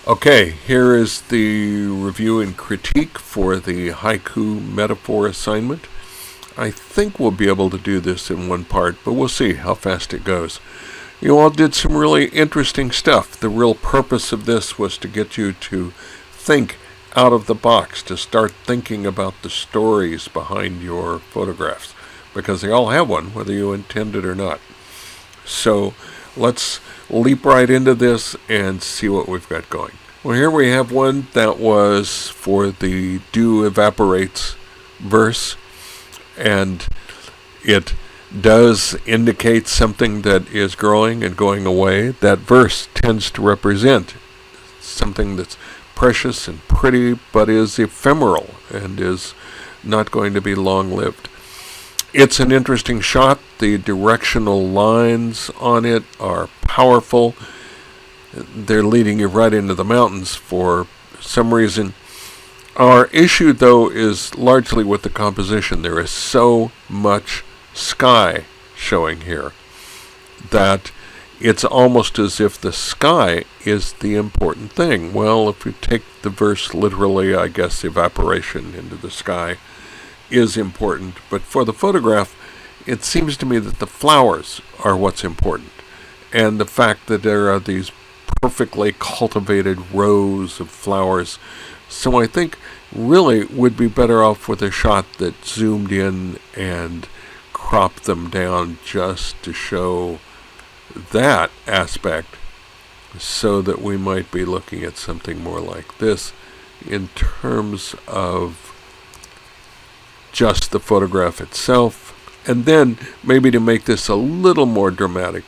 Okay, here is the review and critique for the Heiku metaphor assignment. I think we'll be able to do this in one part, but we'll see how fast it goes. You all did some really interesting stuff. The real purpose of this was to get you to think out of the box, to start thinking about the stories behind your photographs, because they all have one, whether you intend it or not. So let's leap right into this and see what we've got going. Well, here we have one that was for the dew evaporates verse, and it does indicate something that is growing and going away. That verse tends to represent something that's precious and pretty, but is ephemeral and is not going to be long-lived. It's an interesting shot. The directional lines on it are powerful. They're leading you right into the mountains for some reason. Our issue, though, is largely with the composition. There is so much sky showing here that it's almost as if the sky is the important thing. Well, if you take the verse literally, I guess evaporation into the sky is important. But for the photograph, it seems to me that the flowers are what's important. And the fact that there are these perfectly cultivated rows of flowers. So I think really would be better off with a shot that zoomed in and cropped them down just to show that aspect, so that we might be looking at something more like this in terms of just the photograph itself. And then maybe to make this a little more dramatic,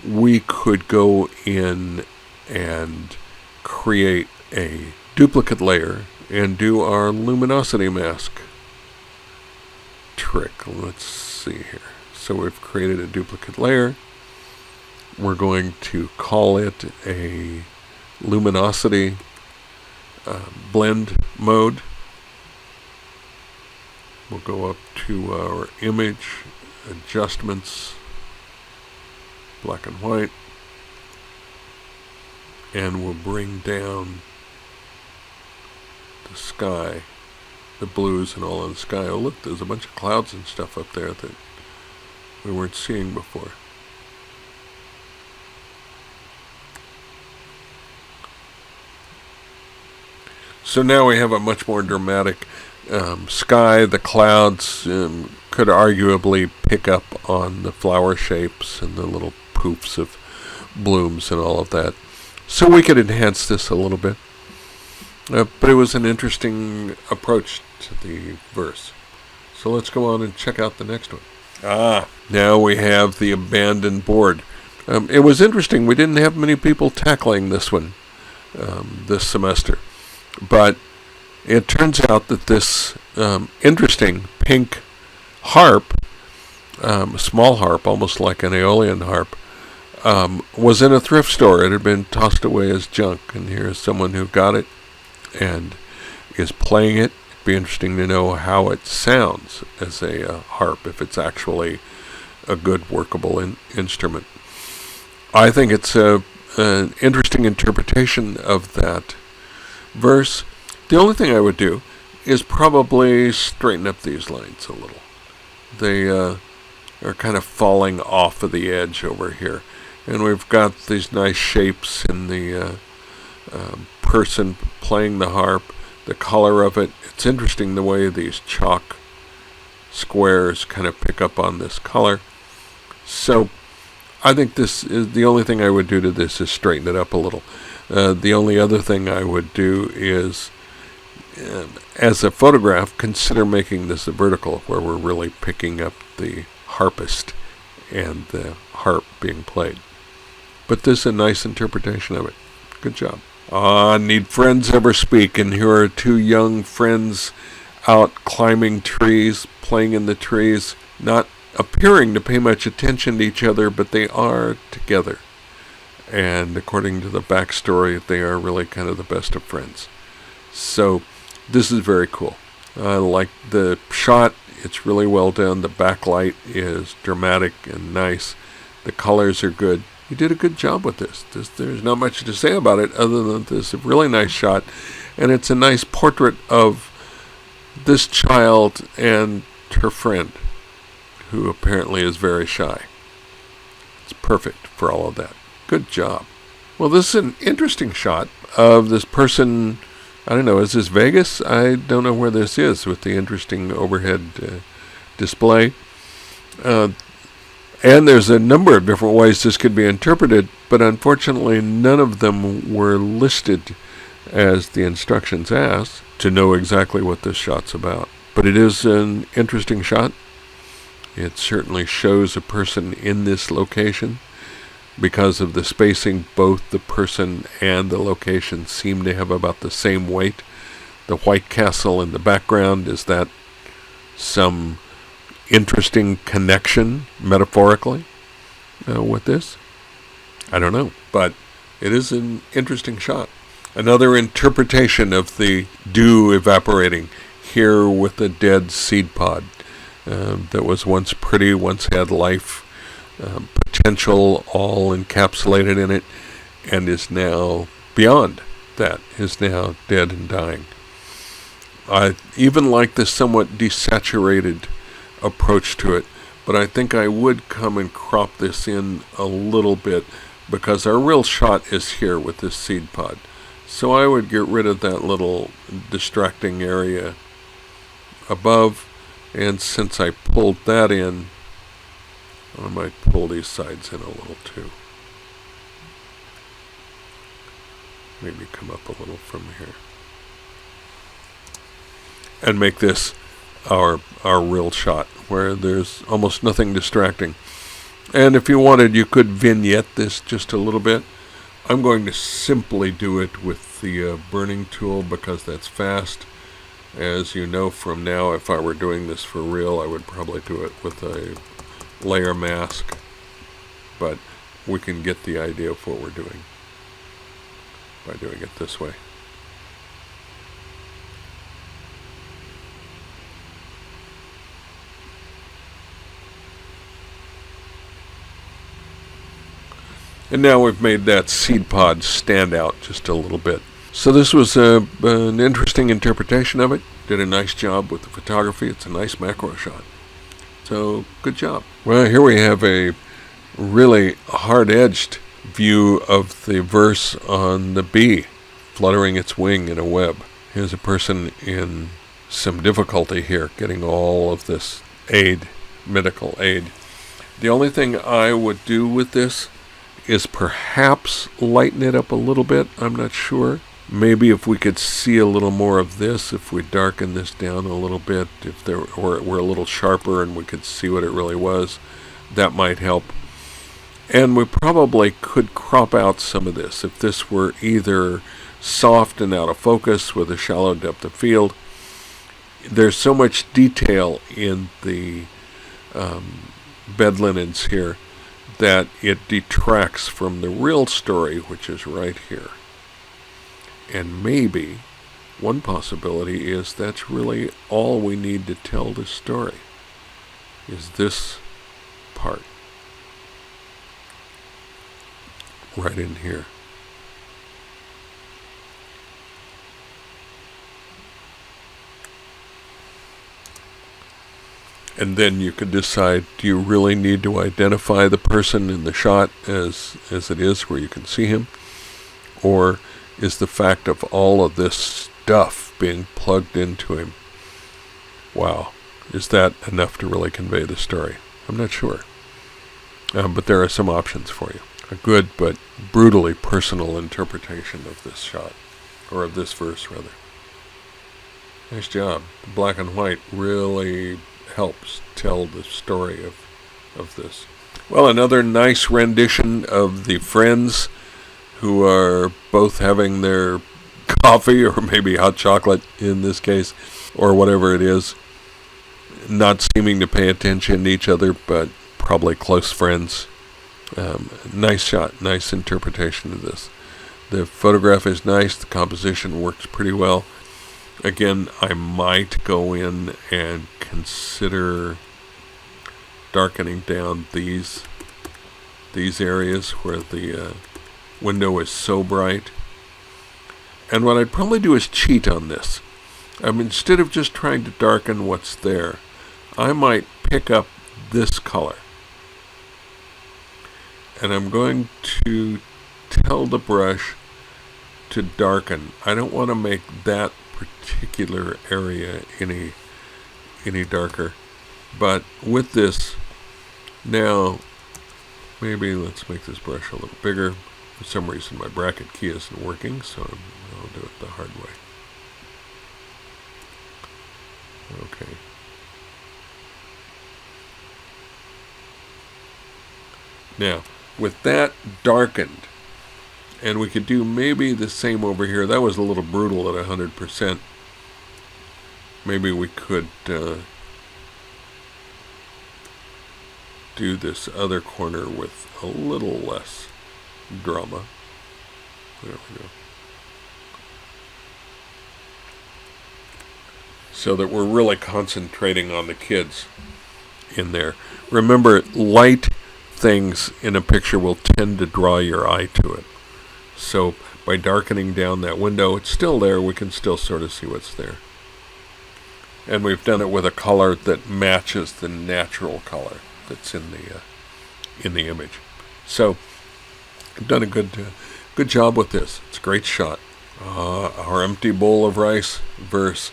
we could go in and create a duplicate layer and do our luminosity mask trick. Let's see here. So we've created a duplicate layer. We're going to call it a luminosity blend mode. We'll go up to our image, adjustments, black and white, and we'll bring down the sky, the blues and all in the sky. Oh look, there's a bunch of clouds and stuff up there that we weren't seeing before. So now we have a much more dramatic sky. The clouds could arguably pick up on the flower shapes and the little poofs of blooms and all of that. So we could enhance this a little bit. But it was an interesting approach to the verse. So let's go on and check out the next one. Now we have the abandoned board. It was interesting. We didn't have many people tackling this one this semester. But it turns out that this interesting pink harp, small harp, almost like an Aeolian harp, was in a thrift store. It had been tossed away as junk, and here's someone who got it and is playing it. It'd be interesting to know how it sounds as a harp, if it's actually a good workable instrument. I think it's an interesting interpretation of that verse. The only thing I would do is probably straighten up these lines a little. They are kind of falling off of the edge over here. And we've got these nice shapes in the person playing the harp, the color of it. It's interesting the way these chalk squares kind of pick up on this color. So I think this is the only thing I would do to this is straighten it up a little. The only other thing I would do is, as a photograph, consider making this a vertical, where we're really picking up the harpist and the harp being played. But this is a nice interpretation of it. Good job. Need friends ever speak? And here are two young friends out climbing trees, playing in the trees, not appearing to pay much attention to each other, but they are together. And according to the backstory, they are really kind of the best of friends. So this is very cool. I like the shot. It's really well done. The backlight is dramatic and nice. The colors are good. he did a good job with this. There's not much to say about it other than this a really nice shot, and it's a nice portrait of this child and her friend, who apparently is very shy. It's perfect for all of that. Good job. Well, this is an interesting shot of this person. I don't know, is this Vegas? I don't know where this is with the interesting overhead display. And there's a number of different ways this could be interpreted, but unfortunately none of them were listed as the instructions asked to know exactly what this shot's about. But it is an interesting shot. It certainly shows a person in this location. Because of the spacing, both the person and the location seem to have about the same weight. The White Castle in the background, is that some interesting connection, metaphorically, with this? I don't know, but it is an interesting shot. Another interpretation of the dew evaporating here with the dead seed pod that was once pretty, once had life, potential all encapsulated in it, and is now beyond that, is now dead and dying. I even like the somewhat desaturated approach to it, but I think I would come and crop this in a little bit because our real shot is here with this seed pod. So I would get rid of that little distracting area above, and since I pulled that in, I might pull these sides in a little too. Maybe come up a little from here. And make this our real shot, where there's almost nothing distracting. And if you wanted, you could vignette this just a little bit. I'm going to simply do it with the burning tool because that's fast. As you know from now, if I were doing this for real, I would probably do it with a layer mask. But we can get the idea of what we're doing by doing it this way. And now we've made that seed pod stand out just a little bit. So this was an interesting interpretation of it. Did a nice job with the photography. It's a nice macro shot. So good job. Well, here we have a really hard-edged view of the verse on the bee fluttering its wing in a web. Here's a person in some difficulty here, getting all of this aid, medical aid. The only thing I would do with this is perhaps lighten it up a little bit. I'm not sure. Maybe if we could see a little more of this, if we darken this down a little bit, if there were a little sharper and we could see what it really was, that might help. And we probably could crop out some of this. If this were either soft and out of focus with a shallow depth of field, there's so much detail in the bed linens here that it detracts from the real story, which is right here. And maybe one possibility is that's really all we need to tell the story, is this part right in here. And then you could decide, do you really need to identify the person in the shot as it is, where you can see him? Or is the fact of all of this stuff being plugged into him, wow, is that enough to really convey the story? I'm not sure. But there are some options for you. A good but brutally personal interpretation of this shot, or of this verse, rather. Nice job. The black and white really helps tell the story of this. Well, another nice rendition of the friends who are both having their coffee, or maybe hot chocolate in this case, or whatever it is, not seeming to pay attention to each other, but probably close friends. Nice shot, nice interpretation of this. The photograph is nice, the composition works pretty well. Again, I might go in and consider darkening down these these areas where the window is so bright. And what I'd probably do is cheat on this. Instead of just trying to darken what's there, I might pick up this color. And I'm going to tell the brush to darken. I don't want to make that particular area any darker. But with this, now, maybe let's make this brush a little bigger. For some reason my bracket key isn't working, so I'll do it the hard way. Okay. Now, with that darkened, and we could do maybe the same over here. That was a little brutal at 100%. Maybe we could do this other corner with a little less drama. There we go. So that we're really concentrating on the kids in there. Remember, light things in a picture will tend to draw your eye to it. So by darkening down that window, it's still there. We can still sort of see what's there. And we've done it with a color that matches the natural color that's in the image. So I've done a good job with this. It's a great shot. Our empty bowl of rice verse.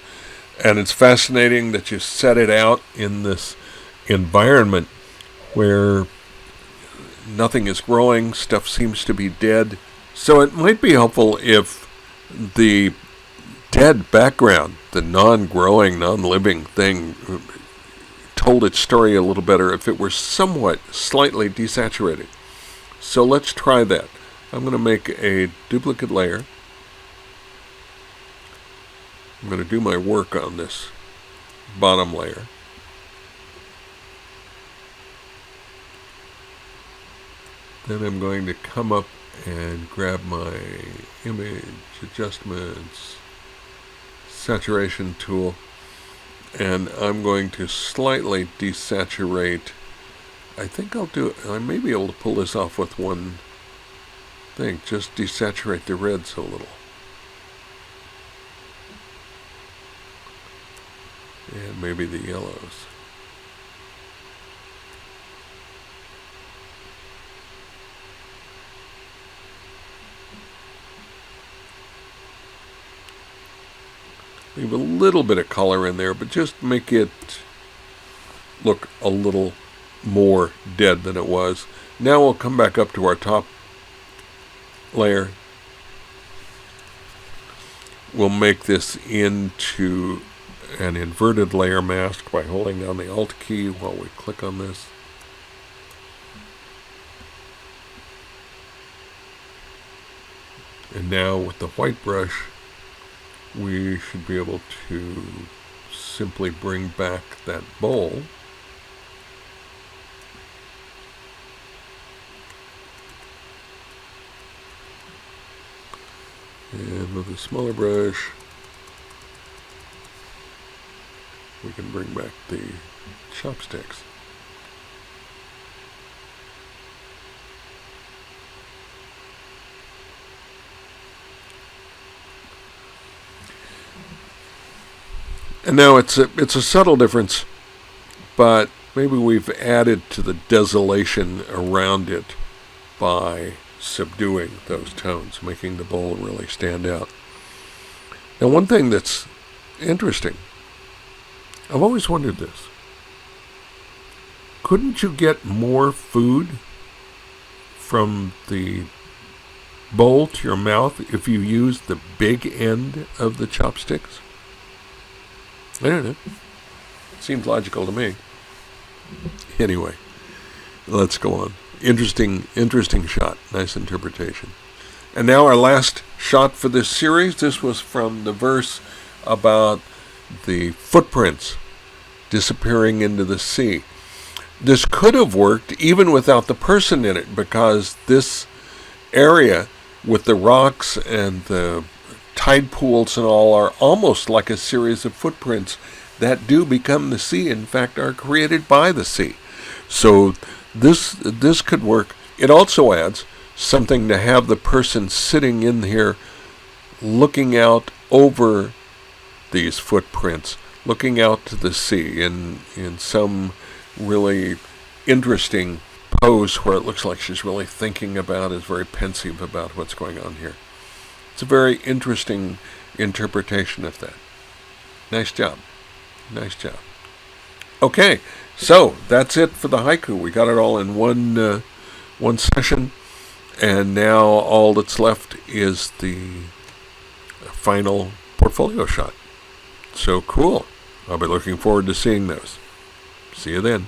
And it's fascinating that you set it out in this environment where nothing is growing, stuff seems to be dead. So it might be helpful if the dead background, the non-growing, non-living thing, told its story a little better if it were somewhat slightly desaturated. So let's try that. I'm going to make a duplicate layer. I'm going to do my work on this bottom layer. Then I'm going to come up and grab my image adjustments, saturation tool, and I'm going to slightly desaturate. I think I may be able to pull this off with one thing, just desaturate the reds a little. And maybe the yellows. Leave a little bit of color in there, but just make it look a little more dead than it was. Now we'll come back up to our top layer. We'll make this into an inverted layer mask by holding down the Alt key while we click on this. And now with the white brush, we should be able to simply bring back that bowl. And with a smaller brush, we can bring back the chopsticks. And now it's a subtle difference, but maybe we've added to the desolation around it by subduing those tones, making the bowl really stand out. Now, one thing that's interesting, I've always wondered this. Couldn't you get more food from the bowl to your mouth if you used the big end of the chopsticks? I don't know. Seems logical to me. Anyway, let's go on. Interesting shot. Nice interpretation. And now our last shot for this series. This was from the verse about the footprints disappearing into the sea. This could have worked even without the person in it, because this area with the rocks and the tide pools and all are almost like a series of footprints that do become the sea, in fact are created by the sea. So this could work it also adds something to have the person sitting in here looking out over these footprints, looking out to the sea in some really interesting pose where it looks like she's really thinking about, is very pensive about what's going on here. It's a very interesting interpretation of that. Nice job. Nice job. Okay, so that's it for the haiku. We got it all in one session, and now all that's left is the final portfolio shot. So cool. I'll be looking forward to seeing those. See you then.